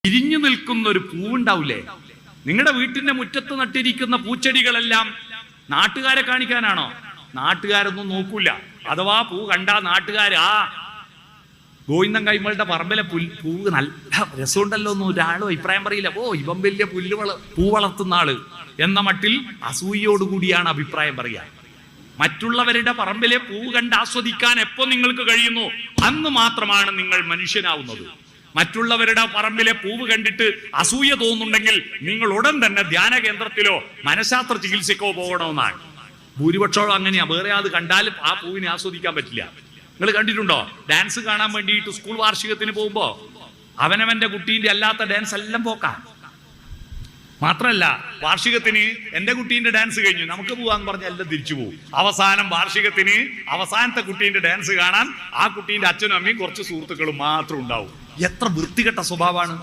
വിരിഞ്ഞു നിൽക്കുന്ന ഒരു പൂവുണ്ടാവില്ലേ? നിങ്ങളുടെ വീട്ടിന്റെ മുറ്റത്ത് നട്ടിരിക്കുന്ന പൂച്ചെടികളെല്ലാം നാട്ടുകാരെ കാണിക്കാനാണോ? നാട്ടുകാരൊന്നും നോക്കൂല. അഥവാ പൂ കണ്ടാ നാട്ടുകാർ ഗോവിന്ദൻ കൈമളുടെ പറമ്പിലെ പൂവ് നല്ല രസമുണ്ടല്ലോ എന്ന് ഒരാളും അഭിപ്രായം പറയില്ല. ഇവൻ വലിയ പൂ വളർത്തുന്ന ആള് എന്ന മട്ടിൽ അസൂയോടുകൂടിയാണ് അഭിപ്രായം പറയുക. മറ്റുള്ളവരുടെ പറമ്പിലെ പൂവ് കണ്ട് ആസ്വദിക്കാൻ എപ്പോ നിങ്ങൾക്ക് കഴിയുന്നു അന്ന് മാത്രമാണ് നിങ്ങൾ മനുഷ്യനാവുന്നത്. മറ്റുള്ളവരുടെ പറമ്പിലെ പൂവ് കണ്ടിട്ട് അസൂയ തോന്നുന്നുണ്ടെങ്കിൽ നിങ്ങൾ ഉടൻ തന്നെ ധ്യാന കേന്ദ്രത്തിലോ മനഃശാസ്ത്ര ചികിത്സക്കോ പോകണമെന്നാണ്. ഭൂരിപക്ഷവും അങ്ങനെയാ. വേറെ അത് കണ്ടാലും ആ പൂവിനെ ആസ്വദിക്കാൻ പറ്റില്ല. നിങ്ങൾ കണ്ടിട്ടുണ്ടോ? ഡാൻസ് കാണാൻ വേണ്ടിയിട്ട് സ്കൂൾ വാർഷികത്തിന് പോകുമ്പോ അവനവന്റെ കുട്ടീന്റെ അല്ലാത്ത ഡാൻസ് എല്ലാം പോക്കാം. മാത്രല്ല വാർഷികത്തിന് എന്റെ കുട്ടീന്റെ ഡാൻസ് കഴിഞ്ഞു, നമുക്ക് പോവാന്ന് പറഞ്ഞ എല്ലാം തിരിച്ചു പോകും. അവസാനം വാർഷികത്തിന് അവസാനത്തെ കുട്ടീന്റെ ഡാൻസ് കാണാൻ ആ കുട്ടീന്റെ അച്ഛനും അമ്മയും കുറച്ച് സുഹൃത്തുക്കളും മാത്രം ഉണ്ടാവും. എത്ര വൃത്തികെട്ട സ്വഭാവമാണ്!